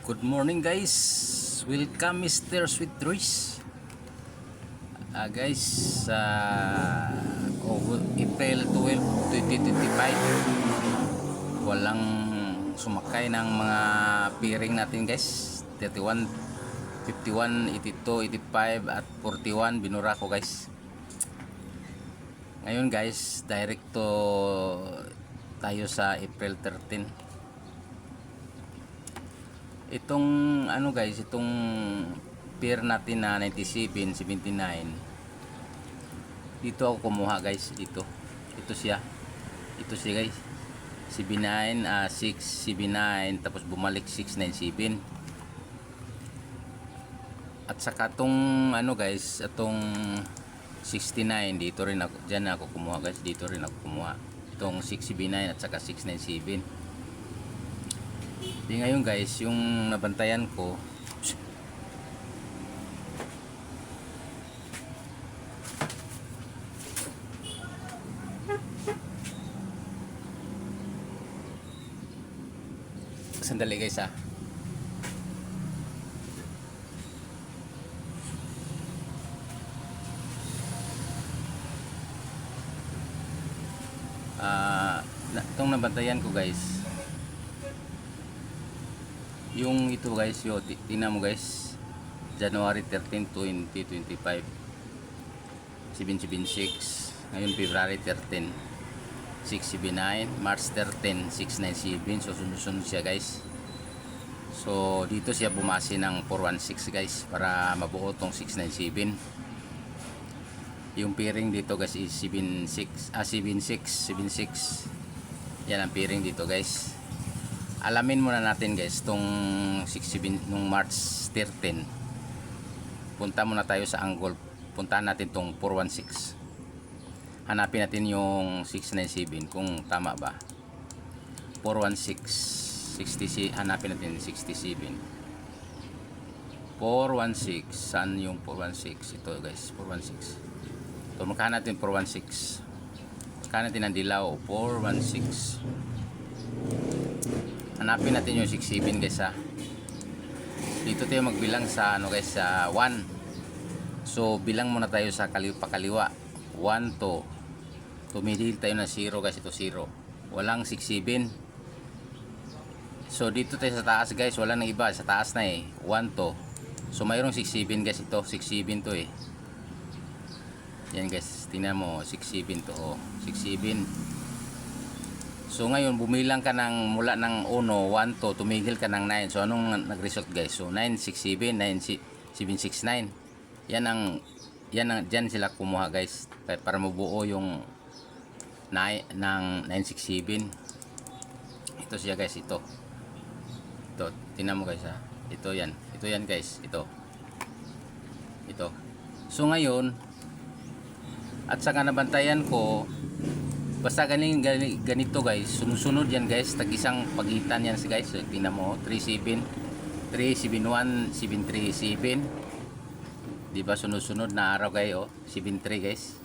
Good morning guys. Welcome Mr. Sweet Dreams. Guys, sa April 12, 2025 walang sumakay ng mga piring natin guys. 31, 51, 82, 85 at 41 binura ko guys. Ngayon guys, direkto tayo sa April 13. Itong ano guys, itong pair natin na 97, 79. Dito ako kumuha guys, dito. Ito siya. Ito siya guys. 79, 679 tapos bumalik 697. At saka tong ano guys, itong 69 dito rin ako, diyan ako kumuha guys, dito rin ako kumuha. Itong 679 at saka 697. Di ngayon guys, yung nabantayan ko sandali guys itong nabantayan ko guys, yung ito guys, yo, tingnan mo guys, January 13, 2025 776, ngayon February 13 679, March 13 697. So sunod-sunod siya guys. So dito siya bumasi ng 416 guys para mabuo tong 697. Yung pairing dito guys is 76, 76. Yan ang pairing dito guys. Alamin muna natin guys tong 67 nung March 13. Punta muna tayo sa angle. Puntahan natin tong 416. Hanapin natin yung 697 kung tama ba. 416 60, hanapin natin 67. 416, saan yung 416? Ito guys, 416. Ito, magkano natin 416. Magkano natin ang dilaw? 416. Hanapin natin yung 67 guys Dito tayo magbilang sa ano guys, sa 1. So bilang muna tayo sa pakaliwa. 1 to tumidil tayo na 0 guys, ito 0. Walang 67. So dito tayo sa taas guys, wala nang iba, sa taas na 1 to. So mayroong 67 guys, ito 67 to Yan guys, tingnan mo 67 to 67. So ngayon bumilang ka ng mula ng 1, 1 to tumigil ka ng 9. So anong nag-result guys? So 967, 9769. Yan ang diyan sila kumuha guys para mabuo yung ng 967. Ito siya guys, ito. Ito, tingnan mo guys Ito yan. Ito yan guys, ito. Ito. So ngayon at saka nabantayan ko, basta ganito guys, sunod-sunod yan guys, tag-isang pagitan yan guys. So, tingnan mo, 37, 371, 737. Diba sunod-sunod na araw guys, 73 guys.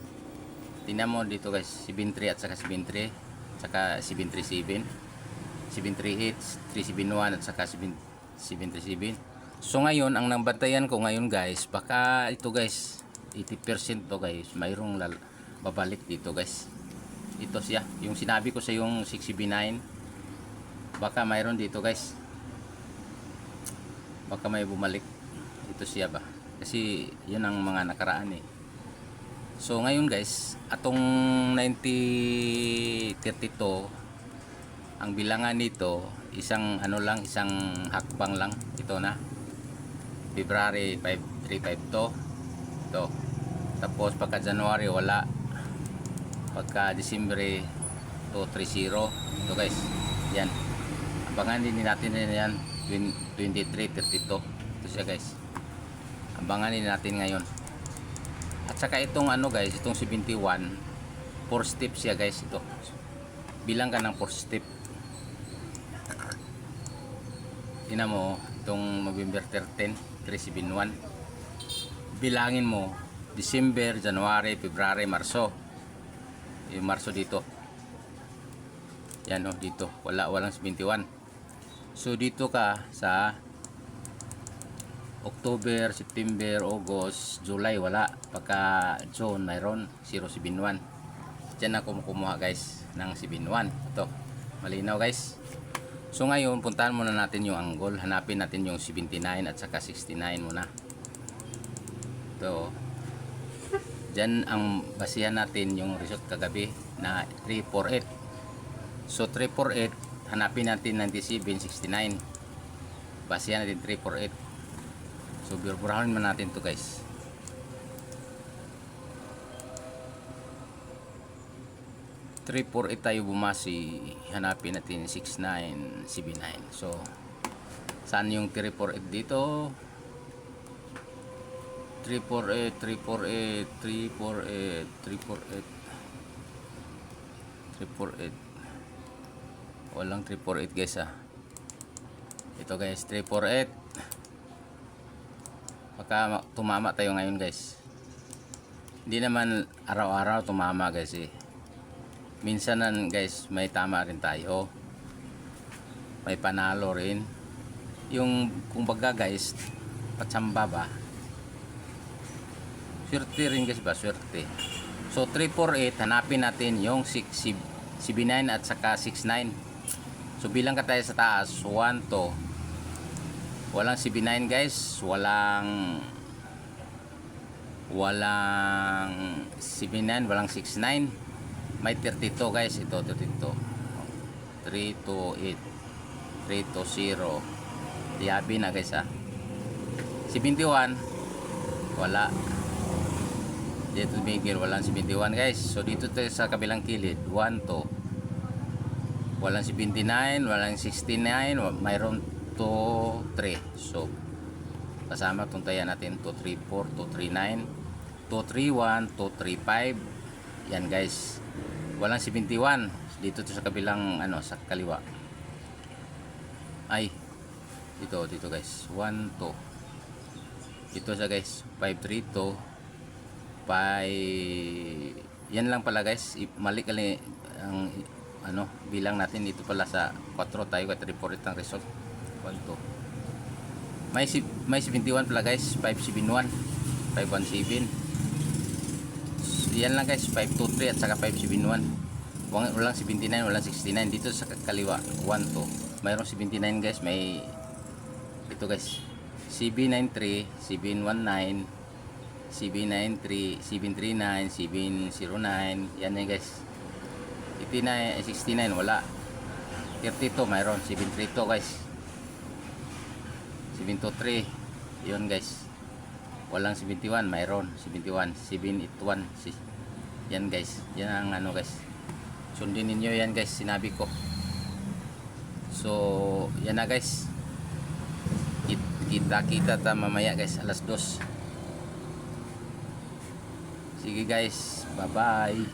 Tingnan mo dito guys, 73 at saka 73, saka 737, 738, 371 at saka 737. So ngayon, ang nabantayan ko ngayon guys, baka ito guys, 80% to guys, mayroong babalik dito guys. Ito siya, yung sinabi ko sa yung 679, baka mayroon dito guys, baka may bumalik. Ito siya ba, kasi yun ang mga nakaraan So ngayon guys, atong 9032, ang bilangan nito isang ano lang, isang hakbang lang. Ito na February 5352 ito. Tapos pagka January wala, pagka December 230 ito guys. Yan, abangan din natin yan 2332. Ito siya guys, abangan din natin ngayon. At saka itong ano guys, itong 71, 4 step siya guys. Ito, bilang ka ng 4 step. Tingnan mo itong November 13, 371. Bilangin mo December, January, February, Marso. Yung Marso dito. Yan dito. Walang 71. So dito ka sa October, September, August, July wala. Pagka June mayroon 071. Diyan ako kumuha guys ng 71. Ito, malinaw guys. So ngayon puntahan muna natin yung angle. Hanapin natin yung 79 at saka 69 muna. Ito. Diyan ang basihan natin yung result kagabi na 348. So 348, hanapin natin 97, 69. Basihan natin 348. So burburahin man natin to guys. Three, 4, 8 tayo bumasi. Hanapin natin 69, 79. So saan yung 348 dito? 348, 348, 348, 348, 348. Walang 348 guys ah. Ito guys, 348. Baka tumama tayo ngayon guys. Hindi naman araw-araw tumama guys eh. Minsanan guys may tama rin tayo. May panalo rin. Yung kumbaga guys, patsamba ba? Swerte rin guys ba? Swerte. So 348, hanapin natin yung 79 at saka 69. So bilang ka tayo sa taas, 1, 2. Walang 79 guys, walang 79, walang 69. May 32 guys, ito 32. 328, 320. Tiyabi na guys ah. 71 wala. Dito bigil, walang 71 guys. So dito tayo sa kabilang kilid, 1, 2. Walang 79, walang 69, mayroon 2, 3. So kasama itong taya natin 234, 239, 231, 235. Yan guys. Walang 71 dito to sa kabilang ano, sa kaliwa. Ay dito guys, 1, 2. Ito sa guys, 532, 5. Yan lang pala guys, mali kali ang ano bilang natin. Dito pala sa 4 tayo at report ang result. 1, 2. May 71 pala guys, 571, 517. Yan lang guys, 523 at saka 571. Walang 79, walang 69 dito sa kaliwa. 1, 2. Mayroong 79 guys, may ito guys, CB93, CB19, CB93, CB39, CB09. Yan guys. 89, 69 wala. 32 mayroon, 732 guys. 723. Yun guys. Walang 71, mayroon 71, 781. Yan guys. Yan ang ano guys. Sundin ninyo yan guys, sinabi ko. So, yan na guys. Kita ta mamaya guys, alas 2. Sige guys, bye bye.